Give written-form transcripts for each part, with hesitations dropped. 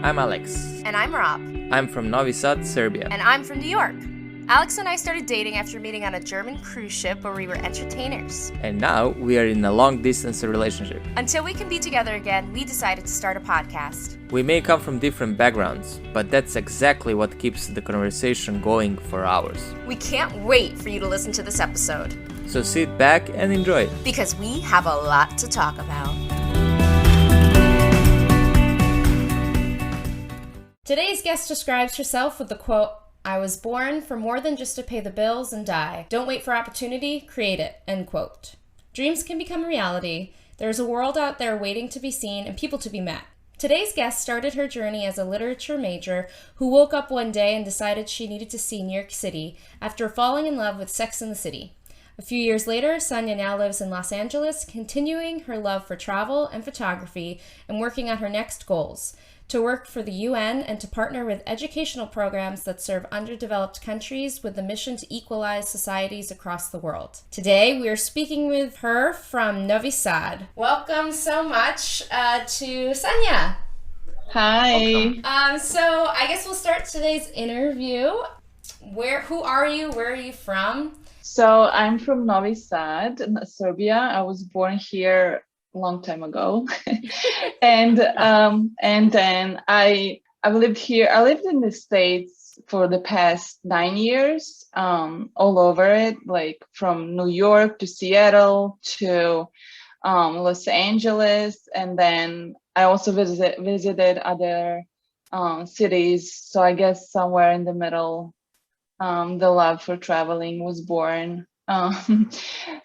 I'm Aleks. And I'm Rob. I'm from Novi Sad, Serbia. And I'm from New York. Aleks and I started dating after meeting on a German cruise ship where we were entertainers. And now we are in a long-distance relationship. Until we can be together again, we decided to start a podcast. We may come from different backgrounds, but that's exactly what keeps the conversation going for hours. We can't wait for you to listen to this episode. So sit back and enjoy it. Because we have a lot to talk about. Today's guest describes herself with the quote, "I was born for more than just to pay the bills and die. Don't wait for opportunity, create it," end quote. Dreams can become reality. There's a world out there waiting to be seen and people to be met. Today's guest started her journey as a literature major who woke up one day and decided she needed to see New York City after falling in love with Sex and the City. A few years later, Sanya now lives in Los Angeles, continuing her love for travel and photography and working on her next goals, to work for the UN and to partner with educational programs that serve underdeveloped countries with the mission to equalize societies across the world. Today, we are speaking with her from Novi Sad. Welcome so much to Sanya. Hi. So I guess we'll start today's interview. Who are you? Where are you from? So I'm from Novi Sad, Serbia. I was born here long time ago. and then I've lived here. I lived in the States for the past 9 years, all over it, like from New York to Seattle to Los Angeles, and then I also visited other cities. So I guess somewhere in the middle, the love for traveling was born.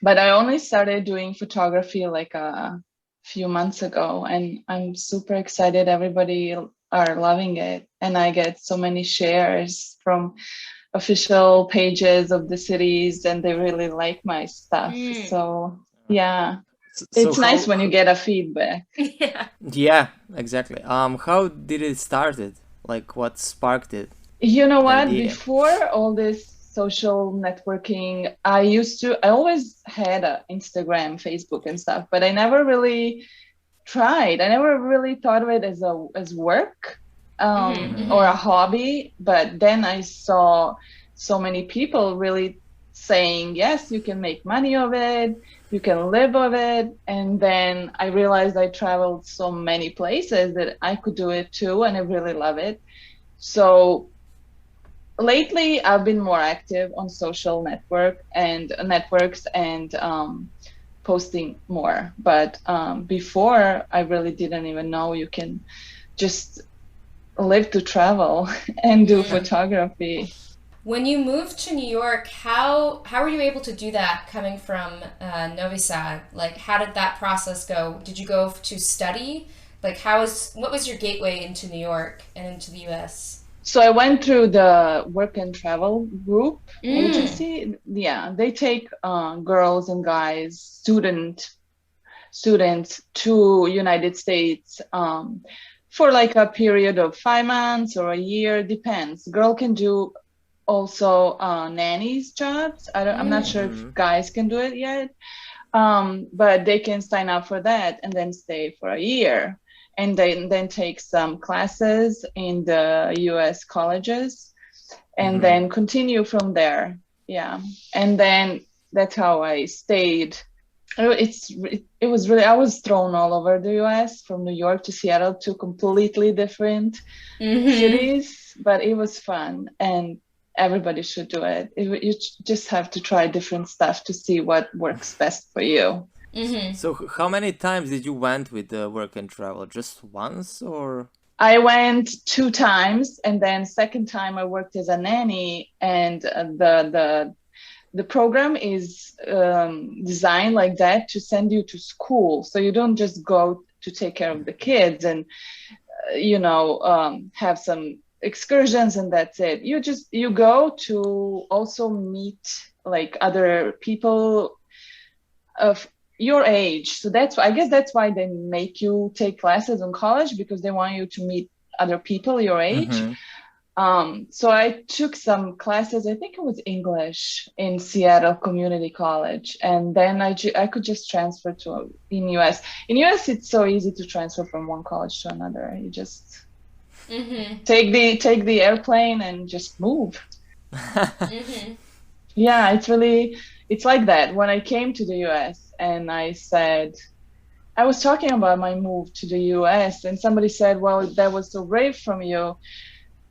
But I only started doing photography like a few months ago, and I'm super excited. Everybody are loving it, and I get so many shares from official pages of the cities, and they really like my stuff. So yeah, it's nice when you get a feedback. Yeah, exactly. How did it started? Like, what sparked it? You know what? Before all this social networking, I always had a Instagram, Facebook and stuff, but I never really tried. I never really thought of it as work or a hobby. But then I saw so many people really saying, yes, you can make money of it, you can live of it. And then I realized I traveled so many places that I could do it too, and I really love it. So lately, I've been more active on social networks and posting more. But before, I really didn't even know you can just live to travel and do photography. When you moved to New York, how were you able to do that coming from Novi Sad? Like, how did that process go? Did you go to study? Like, what was your gateway into New York and into the U.S.? So I went through the work and travel group agency. Yeah, they take girls and guys, students to United States for like a period of 5 months or a year, depends. Girl can do also nannies jobs. I'm not sure if guys can do it yet, but they can sign up for that and then stay for a year. And then take some classes in the U.S. colleges, and then continue from there. Yeah, and then that's how I stayed. It was really, I was thrown all over the U.S. from New York to Seattle, to completely different cities, but it was fun, and everybody should do it. You just have to try different stuff to see what works best for you. So how many times did you went with the work and travel? Just once, or? I went 2 times, and then second time I worked as a nanny, and the program is designed like that to send you to school. So you don't just go to take care of the kids and have some excursions and that's it. You go to also meet like other people of your age. So I guess that's why they make you take classes in college, because they want you to meet other people your age. So I took some classes, I think it was English, in Seattle Community College, and then I could just transfer in US. In US, it's so easy to transfer from one college to another. You just Take the airplane and just move. Yeah, it's like that. When I came to the US and I was talking about my move to the US, and somebody said, well, that was so brave from you.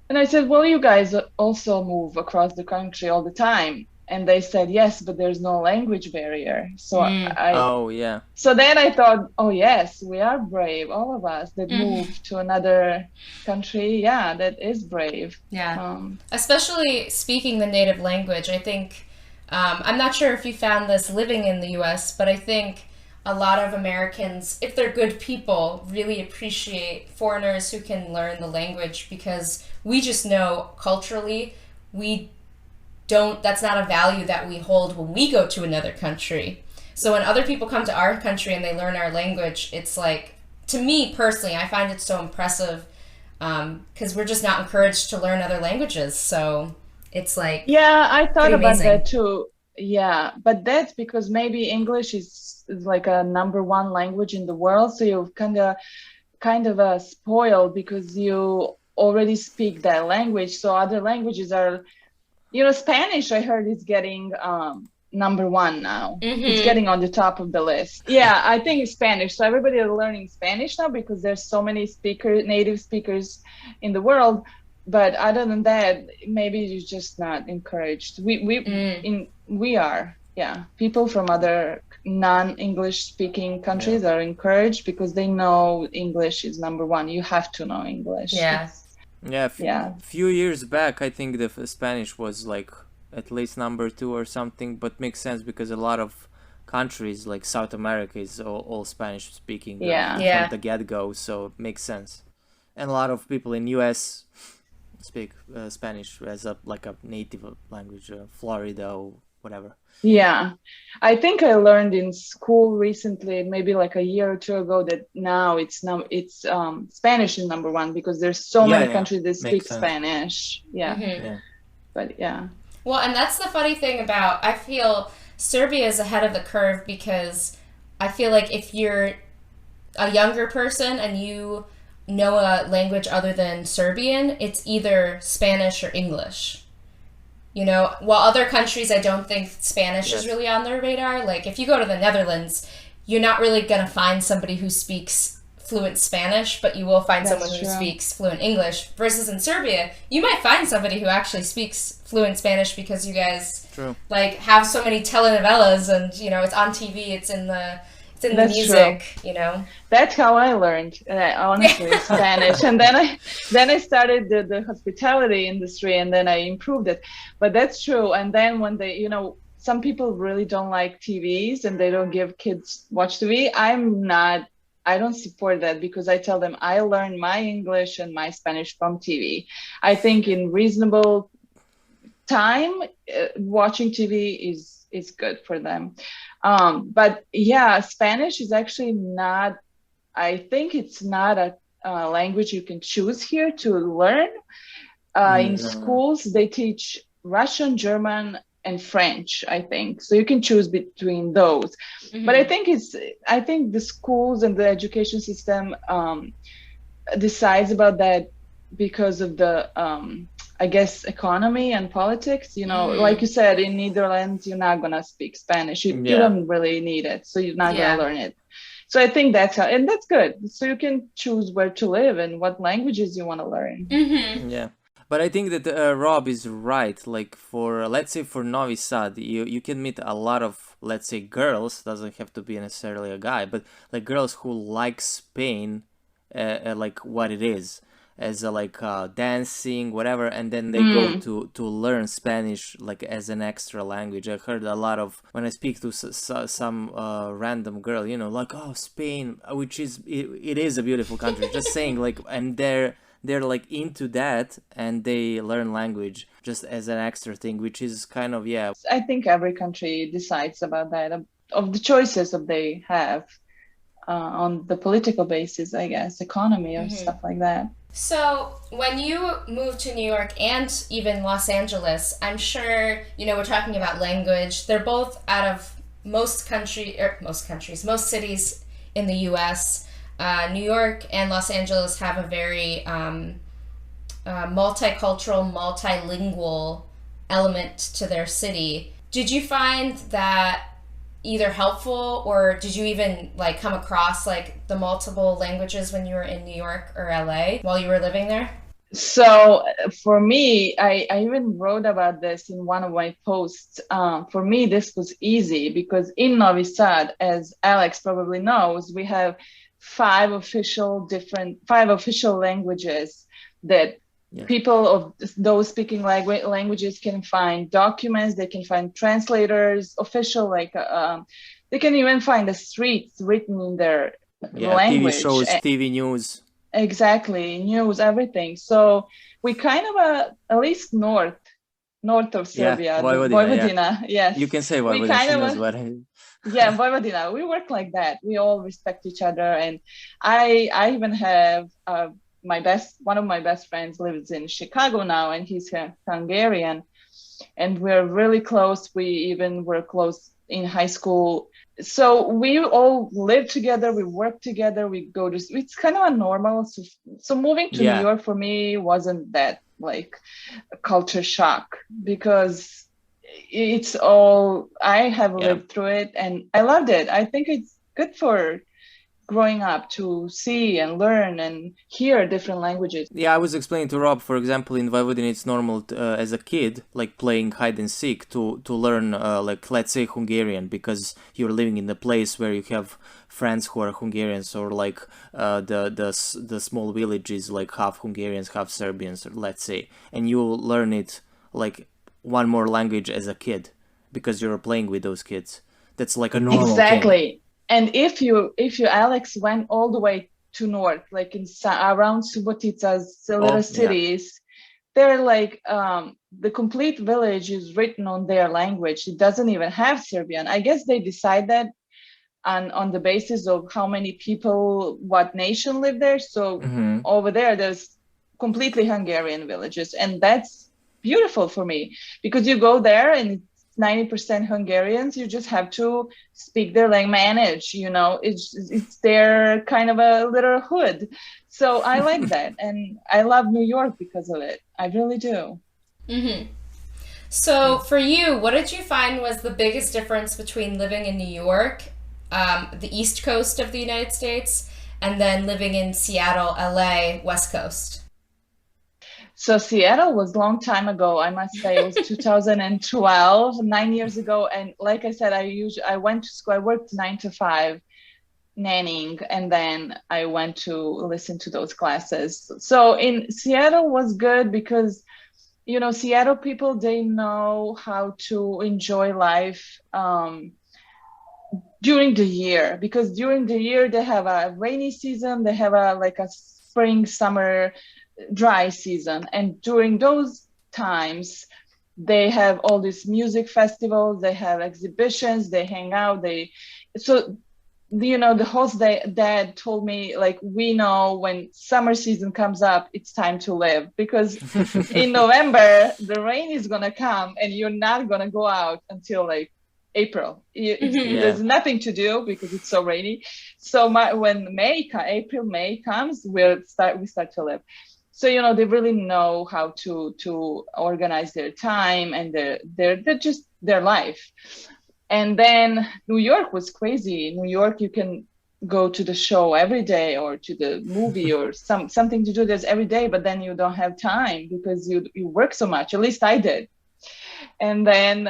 And I said, well, you guys also move across the country all the time. And they said, yes, but there's no language barrier. So Oh, yeah. so then I thought, oh, yes, we are brave, all of us that move to another country. Yeah, that is brave. Yeah. Especially speaking the native language. I think, I'm not sure if you found this living in the US, but I think a lot of Americans, if they're good people, really appreciate foreigners who can learn the language, because we just know culturally that's not a value that we hold when we go to another country. So when other people come to our country and they learn our language, it's like, to me personally, I find it so impressive, because we're just not encouraged to learn other languages. So it's like, yeah, I thought about amazing. that too. Yeah, but that's because maybe English is like a #1 language in the world, so you're kind of spoiled because you already speak that language. So other languages are, Spanish, I heard, is getting #1 now. It's getting on the top of the list. Yeah, I think it's Spanish. So everybody is learning Spanish now because there's so many native speakers in the world. But other than that, maybe you're just not encouraged. We are, yeah. People from other non-English speaking countries are encouraged because they know English is #1. You have to know English. Yeah. Yeah, few years back, I think the Spanish was like at least #2 or something, but makes sense because a lot of countries like South America is all Spanish speaking from the get-go, so it makes sense. And a lot of people in US speak Spanish as a native language, Florida or whatever. Yeah, I think I learned in school recently, maybe like a year or two ago, that now it's Spanish is #1 because there's so many countries that speak Spanish. Yeah. But yeah. Well, and that's the funny thing about, I feel Serbia is ahead of the curve, because I feel like if you're a younger person and you know a language other than Serbian, it's either Spanish or English. While other countries, I don't think Spanish is really on their radar. Like, if you go to the Netherlands, you're not really going to find somebody who speaks fluent Spanish, but you will find someone who speaks fluent English. Versus in Serbia, you might find somebody who actually speaks fluent Spanish because you guys have so many telenovelas, and it's on TV, it's in the music. That's how I learned, honestly, Spanish. And then I started the hospitality industry, and then I improved it. But that's true. And then when they, some people really don't like TVs and they don't give kids watch TV. I don't support that, because I tell them I learned my English and my Spanish from TV. I think in reasonable time, watching TV is good for them. But yeah, Spanish is actually not, I think it's not a language you can choose here to learn. In schools, they teach Russian, German, and French, I think. So you can choose between those. But I think the schools and the education system decides about that because of the I guess economy and politics. Like you said, in Netherlands, you're not gonna speak Spanish. You don't really need it, so you're not gonna learn it. So I think that's how, and that's good. So you can choose where to live and what languages you want to learn. Yeah, but I think that Rob is right. Like let's say for Novi Sad, you can meet a lot of, let's say, girls. Doesn't have to be necessarily a guy, but like girls who like Spain, like what it is, as dancing, whatever, and then they go to learn Spanish like as an extra language. I heard a lot of, when I speak to some random girl, like, oh, Spain, which is it is a beautiful country, just saying, like, and they're like into that, and they learn language just as an extra thing, which is kind of I think every country decides about that, of the choices that they have on the political basis, I guess, economy or stuff like that. So when you moved to New York and even Los Angeles, I'm sure, we're talking about language. They're both out of most cities in the U.S. New York and Los Angeles have a very multicultural, multilingual element to their city. Did you find that either helpful, or did you even like come across like the multiple languages when you were in New York or LA while you were living there? So for me, I even wrote about this in one of my posts. For me, this was easy because in Novi Sad, as Alex probably knows, we have five official languages that people of those speaking languages can find documents, they can find translators, official, like they can even find the streets written in their language. TV shows, TV news. Exactly, news, everything. So we kind of at least north of Serbia, Vojvodina. Yes, you can say Vojvodina. Yeah, Vojvodina. We work like that. We all respect each other, and I even have one of my best friends lives in Chicago now, and he's Hungarian, and we're really close. We even were close in high school. So we all live together, we work together, we go to, it's kind of a normal. So moving to New York for me wasn't that like a culture shock, because it's all, I have lived through it and I loved it. I think it's good for growing up to see and learn and hear different languages. I was explaining to Rob, for example, in Vojvodina it's normal as a kid, like playing hide and seek, to learn like, let's say, Hungarian, because you're living in a place where you have friends who are Hungarians, or like the small villages, like half Hungarians, half Serbians, let's say, and you learn it like one more language as a kid because you're playing with those kids. That's like a normal thing. And if you Alex went all the way to north, like in around Subotica's little cities, they're like the complete village is written on their language. It doesn't even have Serbian. I guess they decide that on the basis of how many people, what nation live there. So over there's completely Hungarian villages, and that's beautiful for me, because you go there and 90% Hungarians, you just have to speak their language, manage, it's their kind of a little hood. So I like that, and I love New York because of it. I really do. So for you, what did you find was the biggest difference between living in New York, the East Coast of the United States, and then living in Seattle, LA, West Coast? So Seattle was a long time ago. I must say it was 2012, 9 years ago. And like I said, I went to school. I worked 9 to 5 nannying, and then I went to listen to those classes. So in Seattle was good because, Seattle people, they know how to enjoy life during the year, because during the year they have a rainy season, they have a spring, summer, dry season, and during those times they have all these music festivals, they have exhibitions, they hang out, the host dad told me, like, we know when summer season comes up, it's time to live, because in November the rain is gonna come and you're not gonna go out until like April. There's nothing to do because it's so rainy. So when April, May comes, we start to live. So, they really know how to organize their time and their life. And then New York was crazy. New York, you can go to the show every day, or to the movie, or something to do this every day, but then you don't have time because you work so much. At least I did. And then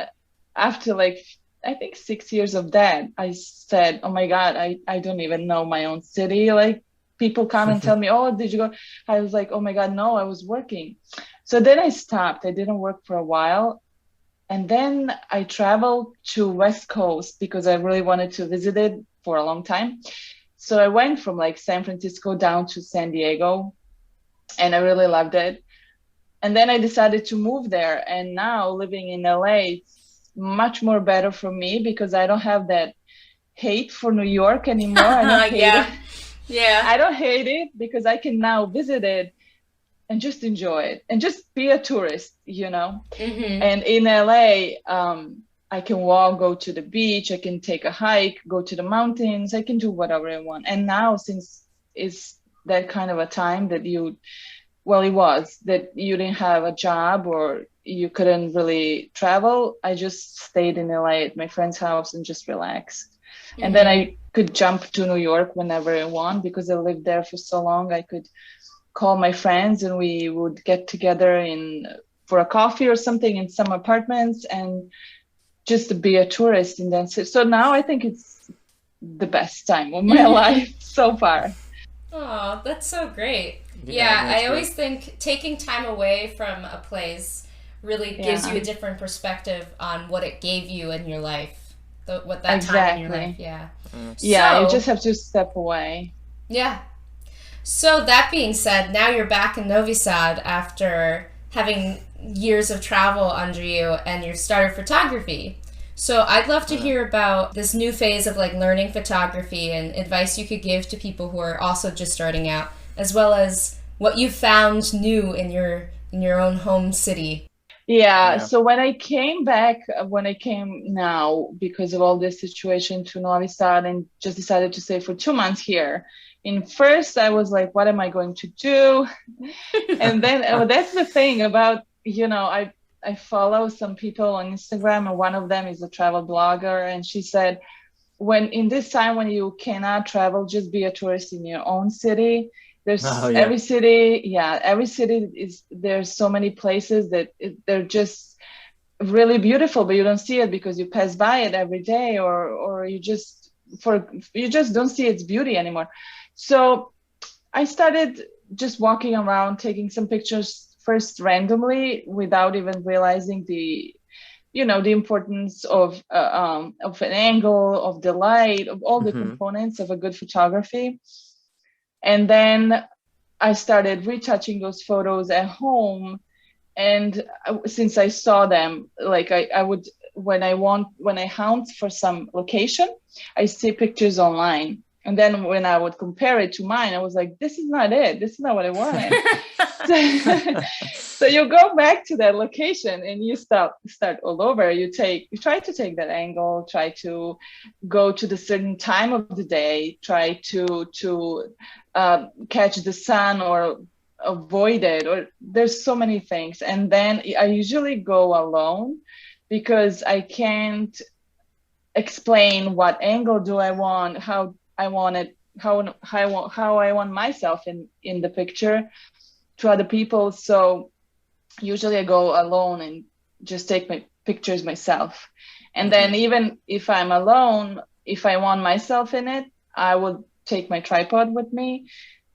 after I think 6 years of that, I said, oh my God, I don't even know my own city. Like, people come and tell me, oh, did you go? I was like, oh my God, no, I was working. So then I stopped. I didn't work for a while. And then I traveled to West Coast because I really wanted to visit it for a long time. So I went from San Francisco down to San Diego, and I really loved it. And then I decided to move there. And now living in LA, it's much more better for me because I don't have that hate for New York anymore. I don't hate it. Yeah. I don't hate it because I can now visit it and just enjoy it and just be a tourist, And in LA, I can walk, go to the beach, I can take a hike, go to the mountains, I can do whatever I want. And now, since it's that kind of a time that you well, it was that you didn't have a job or you couldn't really travel, I just stayed in LA at my friend's house and just relaxed. And then I could jump to New York whenever I want, because I lived there for so long. I could call my friends and we would get together for a coffee or something in some apartments and just to be a tourist in that city. So now I think it's the best time of my life so far. Oh, that's so great. Yeah, I always think taking time away from a place really gives you a different perspective on what it gave you in your life. What that time in your life, yeah. Yeah, you just have to step away. Yeah. So that being said, now you're back in Novi Sad after having years of travel under you and you started photography. So I'd love to hear about this new phase of like learning photography and advice you could give to people who are also just starting out, as well as what you found new in your own home city. Yeah, so when I came now, because of all this situation, to Novi Sad and just decided to stay for 2 months here. In first, I was like, what am I going to do? And then that's the thing about, I follow some people on Instagram, and one of them is a travel blogger. And she said, in this time when you cannot travel, just be a tourist in your own city. Every city there's so many places that they're just really beautiful, but you don't see it because you pass by it every day, or you just don't see its beauty anymore. So I started just walking around, taking some pictures first randomly without even realizing the importance of an angle, of the light, of all the components of a good photography. And then I started retouching those photos at home. And since I saw them, like I would, when I hunt for some location, I see pictures online. And then when I would compare it to mine, I was like, this is not it. This is not what I wanted. So you go back to that location and you start all over. You try to take that angle, try to go to the certain time of the day, try to catch the sun or avoid it, or there's so many things. And then I usually go alone because I can't explain what angle do I want, how I want it, how I want myself in the picture to other people. So usually I go alone and just take my pictures myself. And then even if I'm alone, if I want myself in it, I would take my tripod with me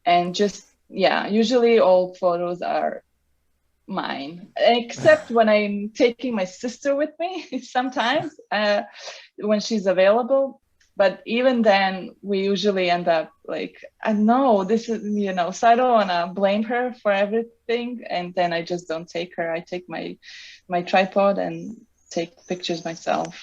and just, usually all photos are mine, except when I'm taking my sister with me sometimes when she's available. But even then, we usually end up like, I know this is, so I don't want to blame her for everything. And then I just don't take her. I take my tripod and take pictures myself.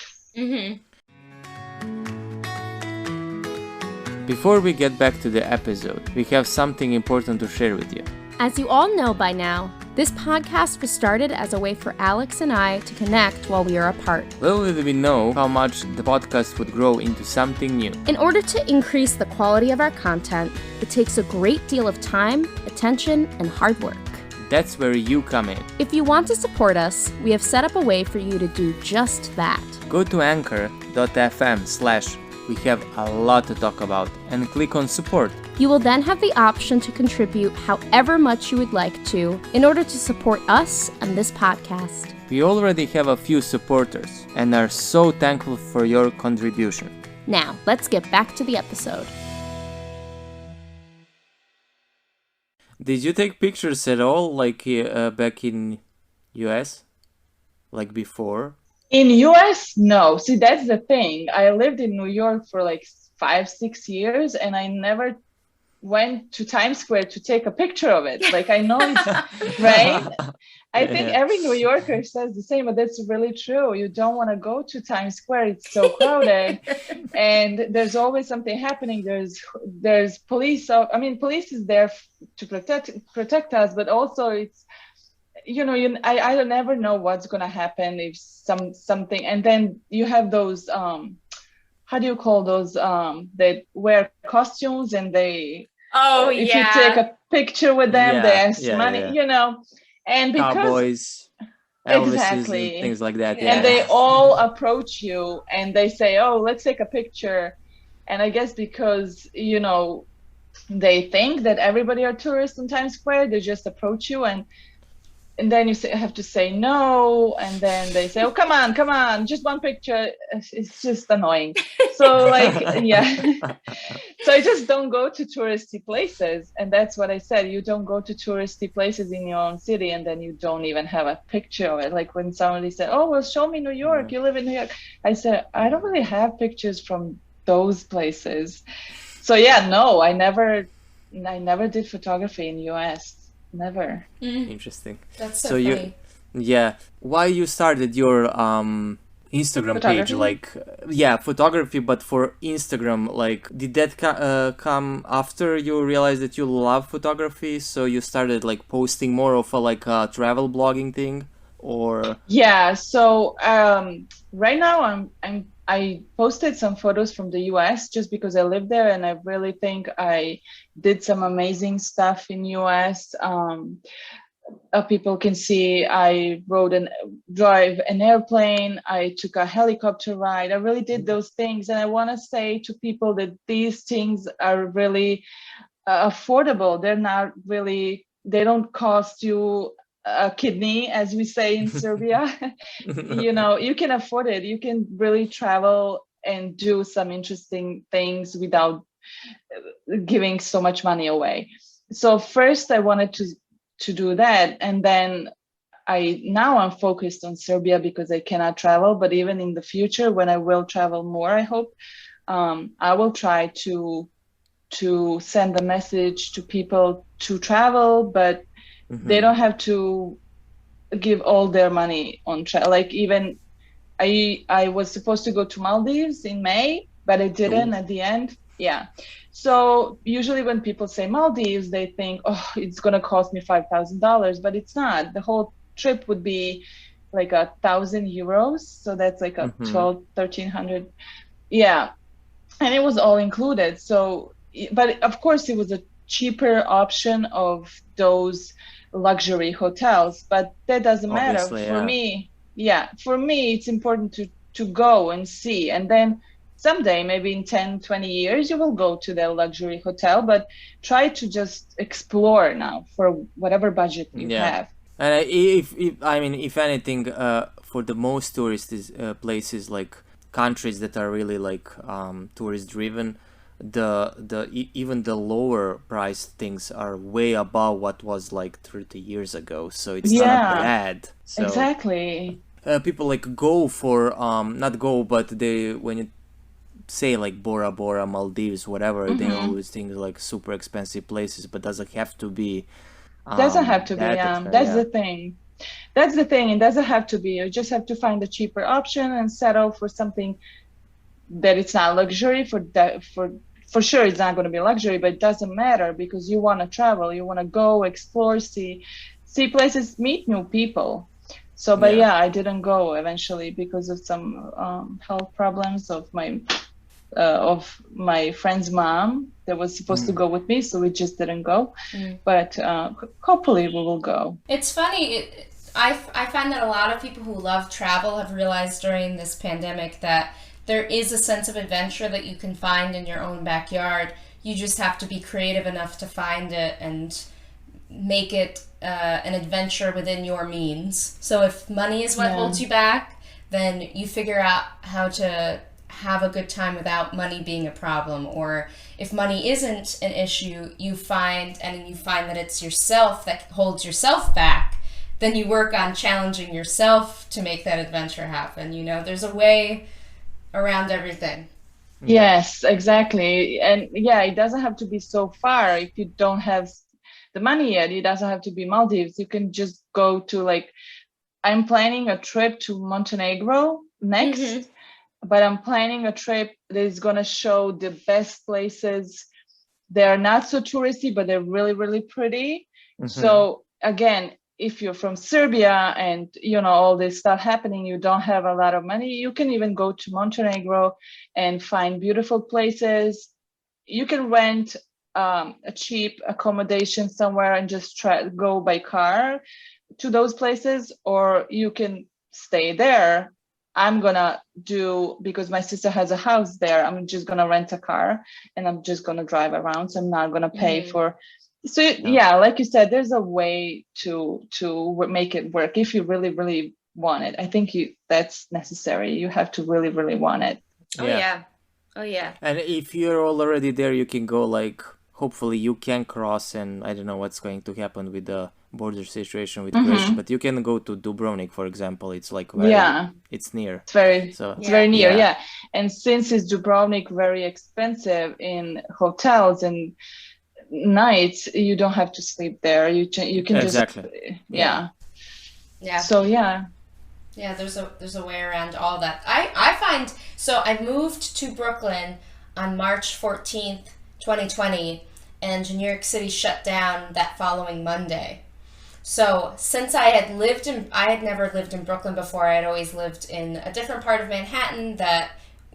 Before we get back to the episode, we have something important to share with you. As you all know by now, this podcast was started as a way for Aleks and I to connect while we are apart. Little did we know how much the podcast would grow into something new. In order to increase the quality of our content, it takes a great deal of time, attention, and hard work. That's where you come in. If you want to support us, we have set up a way for you to do just that. Go to anchor.fm/we have a lot to talk about and click on support. You will then have the option to contribute however much you would like to in order to support us and this podcast. We already have a few supporters and are so thankful for your contribution. Now, let's get back to the episode. Did you take pictures at all, like back in US? Like before? In US, no. See, that's the thing. I lived in New York for like 5-6 years and I never went to Times Square to take a picture of it. Like, I know it's right. I think every New Yorker says the same, but that's really true. You don't want to go to Times Square. It's so crowded and there's always something happening. There's police. Police is there to protect us, but also it's, I don't never know what's going to happen if something, and then you have those, how do you call those, that wear costumes and they, Oh, If you take yeah. a picture with them, they Yeah, ask yeah, money, yeah. and because Cowboys, Elvises, and exactly, things like that. and Yeah. they Yeah. all approach you and they say, oh, let's take a picture. And I guess because, they think that everybody are tourists in Times Square, they just approach you, and then you have to say no, and then they say, oh, come on, just one picture. It's just annoying. So like, yeah. So I just don't go to touristy places, and that's what I said. You don't go to touristy places in your own city and then you don't even have a picture of it. Like when somebody said, oh, well, show me New York, you live in New York. I said, I don't really have pictures from those places. So yeah, no, I never did photography in US. Never. Interesting. That's so So you, funny. yeah, why you started your Instagram page, Photography? like yeah, photography, but for Instagram, like did that come after you realized that you love photography, so you started like posting more of a like a travel blogging thing, or Yeah, so right now I posted some photos from the US just because I live there and I really think I did some amazing stuff in US. People can see I drive an airplane, I took a helicopter ride. I really did those things, and I want to say to people that these things are really affordable. They're not really, they don't cost you a kidney, as we say in Serbia. You can afford it. You can really travel and do some interesting things without giving so much money away. So first I wanted to do that, and then I'm focused on Serbia because I cannot travel. But even in the future, when I will travel more, I hope, I will try to send a message to people to travel, but they don't have to give all their money on travel. Like even I was supposed to go to Maldives in May, but I didn't Ooh. at the end. Yeah. So usually when people say Maldives, they think, oh, it's gonna cost me $5,000, but it's not. The whole trip would be like 1,000 euros. So that's like a Mm-hmm. 12, 1,300. Yeah. And it was all included. So, but of course it was a cheaper option of those luxury hotels, but that doesn't matter Obviously, for yeah. me. Yeah, for me it's important to go and see, and then someday, maybe in 10, 20 years, you will go to the luxury hotel, but try to just explore now for whatever budget you Yeah. have. And if I mean, if anything, for the most tourist places, like countries that are really like tourist driven, even the lower price things are way above what was like 30 years ago. So it's not Yeah, bad. So exactly. people like go for not go, but they when you say like Bora Bora, Maldives, whatever, they Hmm. always think like super expensive places, but doesn't have to be Doesn't have to be. that expensive. That's Yeah. the thing. That's the thing. It doesn't have to be. You just have to find a cheaper option and settle for something that it's not luxury. For sure it's not going to be luxury, but it doesn't matter because you want to travel, you want to go explore, see places, meet new people. So but Yeah. yeah, I didn't go eventually because of some health problems of my friend's mom that was supposed to go with me, so we just didn't go. But hopefully we will go. It's funny. I find that a lot of people who love travel have realized during this pandemic that there is a sense of adventure that you can find in your own backyard. You just have to be creative enough to find it and make it an adventure within your means. So if money is what Yeah. holds you back, then you figure out how to have a good time without money being a problem. Or if money isn't an issue, you find that it's yourself that holds yourself back, then you work on challenging yourself to make that adventure happen. There's a way around everything. Yeah. Yes, exactly. And yeah, it doesn't have to be so far. If you don't have the money yet, it doesn't have to be Maldives. You can just go to like, I'm planning a trip to Montenegro next, but I'm planning a trip that is going to show the best places. They're not so touristy, but they're really, really pretty. Mm-hmm. So again, if you're from Serbia and all this stuff happening, you don't have a lot of money, you can even go to Montenegro and find beautiful places. You can rent a cheap accommodation somewhere and just go by car to those places, or you can stay there. I'm gonna do, because my sister has a house there, I'm just gonna rent a car and I'm just gonna drive around. So I'm not gonna pay for. So yeah, like you said, there's a way to make it work if you really, really want it. I think that's necessary. You have to really, really want it. Oh yeah. Oh yeah. And if you're already there, you can go, like, hopefully you can cross, and I don't know what's going to happen with the border situation with Croatia, but you can go to Dubrovnik, for example. It's like it's near. It's very near, yeah. And since it's Dubrovnik very expensive in hotels and nights, you don't have to sleep there. You can exactly. So yeah, there's a way around all that. I find, so I moved to Brooklyn on March 14th, 2020, and New York City shut down that following Monday. So since I had never lived in Brooklyn before. I had always lived in a different part of Manhattan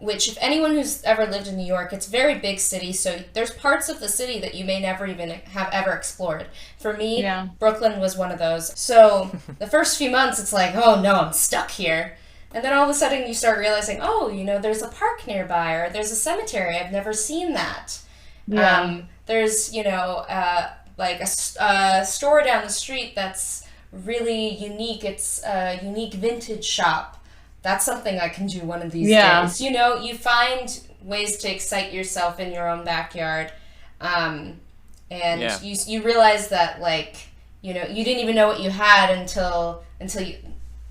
which if anyone who's ever lived in New York, it's a very big city, so there's parts of the city that you may never even have ever explored. For me, Brooklyn was one of those. So the first few months, it's like, oh no, I'm stuck here. And then all of a sudden you start realizing, oh, there's a park nearby, or there's a cemetery. I've never seen that. Yeah. There's, like a store down the street that's really unique. It's a unique vintage shop. That's something I can do one of these days. You find ways to excite yourself in your own backyard. And you realize that, like, you didn't even know what you had until you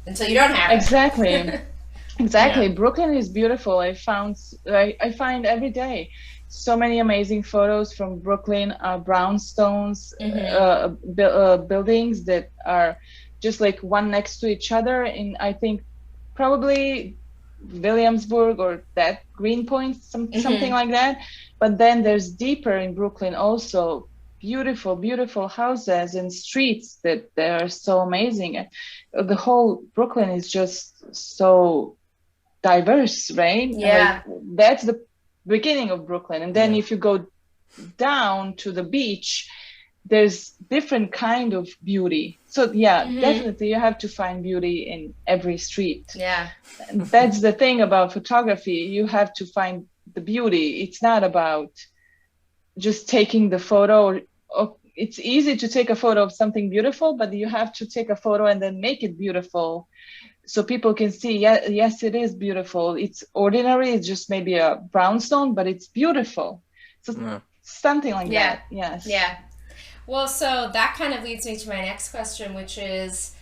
don't have it. Exactly. Brooklyn is beautiful. I find every day so many amazing photos from Brooklyn, brownstones, buildings that are just like one next to each other. And I think probably Williamsburg or that Greenpoint, something like that. But then there's deeper in Brooklyn also beautiful, beautiful houses and streets that are so amazing. The whole Brooklyn is just so diverse, right? Yeah. Like, that's the beginning of Brooklyn. And then if you go down to the beach, there's different kind of beauty. So definitely you have to find beauty in every street. Yeah. And that's the thing about photography. You have to find the beauty. It's not about just taking the photo. It's easy to take a photo of something beautiful, but you have to take a photo and then make it beautiful so people can see, yes, it is beautiful. It's ordinary. It's just maybe a brownstone, but it's beautiful. So something like that. Yes. Yeah. Well, so that kind of leads me to my next question, which is,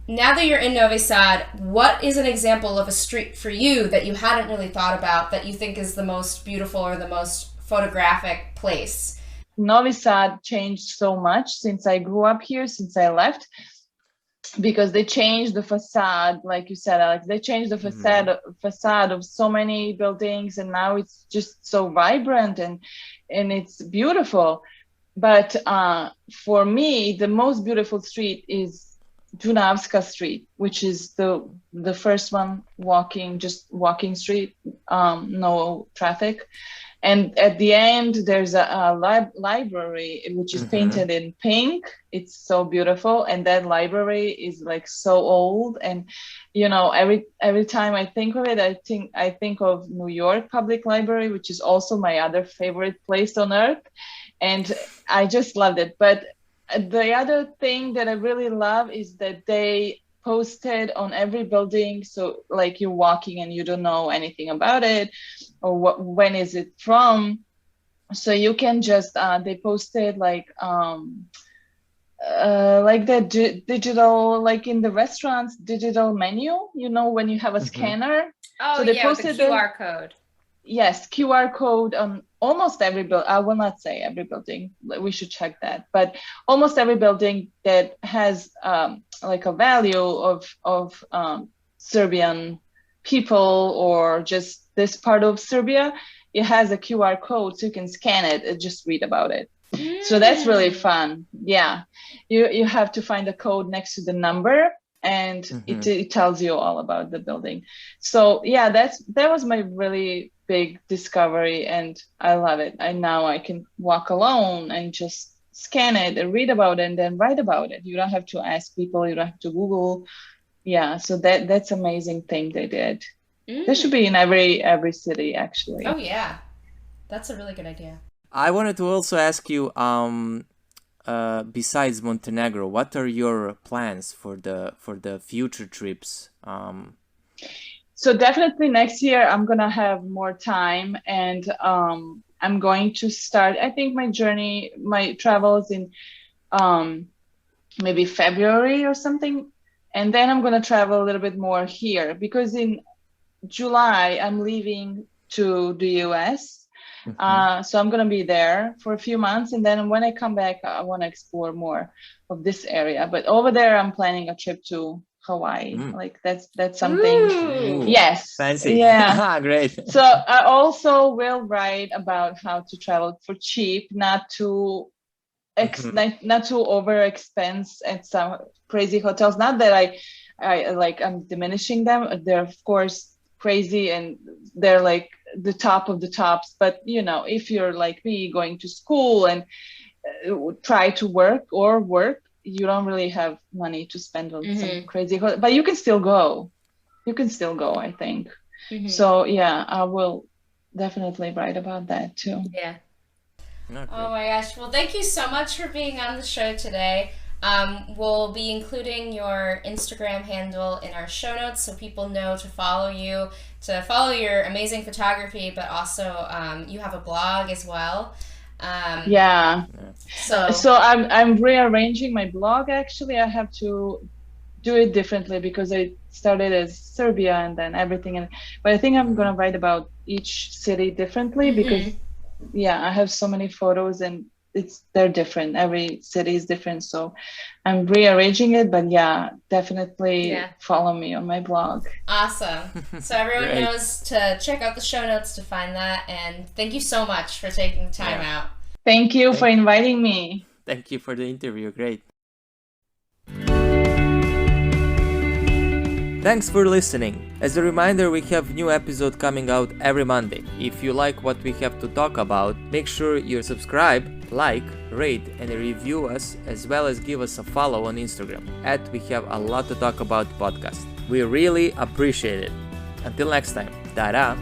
now that you're in Novi Sad, what is an example of a street for you that you hadn't really thought about that you think is the most beautiful or the most photographic place? Novi Sad changed so much since I grew up here, since I left, because they changed the facade, like you said, Alex. They changed the facade of so many buildings, and now it's just so vibrant and it's beautiful. But for me, the most beautiful street is Dunavska Street, which is the first one, walking street, no traffic. And at the end, there's a library, which is painted in pink. It's so beautiful. And that library is like so old. And, every time I think of it, I think of New York Public Library, which is also my other favorite place on earth. And I just loved it. But the other thing that I really love is that they posted on every building. So like you're walking and you don't know anything about it, or when is it from. So you can just, they posted like the digital, like in the restaurants, digital menu, when you have a scanner. Oh, so they posted the QR code. Yes, QR code on almost every building. I will not say every building. We should check that. But almost every building that has like a value of Serbian people or just this part of Serbia, it has a QR code, so you can scan it and just read about it. So that's really fun. Yeah, you have to find a code next to the number, and it tells you all about the building. So yeah, that was my really big discovery, and I love it. Now I can walk alone and just scan it and read about it and then write about it. You don't have to ask people, you don't have to Google. Yeah, so that's amazing thing they did. That should be in every city, actually. Oh yeah, that's a really good idea. I wanted to also ask you, besides Montenegro, what are your plans for the future trips? So definitely next year I'm gonna have more time, and I'm going to start, I think, my travels in maybe February or something, and then I'm gonna travel a little bit more here, because in July I'm leaving to the US. So I'm gonna be there for a few months, and then when I come back, I want to explore more of this area. But over there, I'm planning a trip to Hawaii. Like that's something. Ooh. Yes. Fancy. Yeah. Great. So I also will write about how to travel for cheap, not to over expense at some crazy hotels. Not that I'm diminishing them. They're of course crazy, and they're like the top of the tops. But if you're like me, going to school and try to work, you don't really have money to spend on some crazy hotel, but you can still go. I think. So yeah, I will definitely write about that too. Yeah. Okay. Oh my gosh. Well, thank you so much for being on the show today. We'll be including your Instagram handle in our show notes so people know to follow you, to follow your amazing photography, but also you have a blog as well. Yeah. So I'm rearranging my blog. Actually, I have to do it differently because I started as Serbia and then everything. But I think I'm gonna write about each city differently because I have so many photos and they're different. Every city is different, so I'm rearranging it. But yeah, definitely follow me on my blog. Awesome. So everyone knows to check out the show notes to find that. And thank you so much for taking the time out. Thank you for inviting me. Thank you for the interview. Great. Thanks for listening. As a reminder, we have new episode coming out every Monday. If you like what we have to talk about, make sure you subscribe, like, rate, and review us, as well as give us a follow on Instagram @We Have a Lot to Talk About podcast. We really appreciate it. Until next time, ta-da!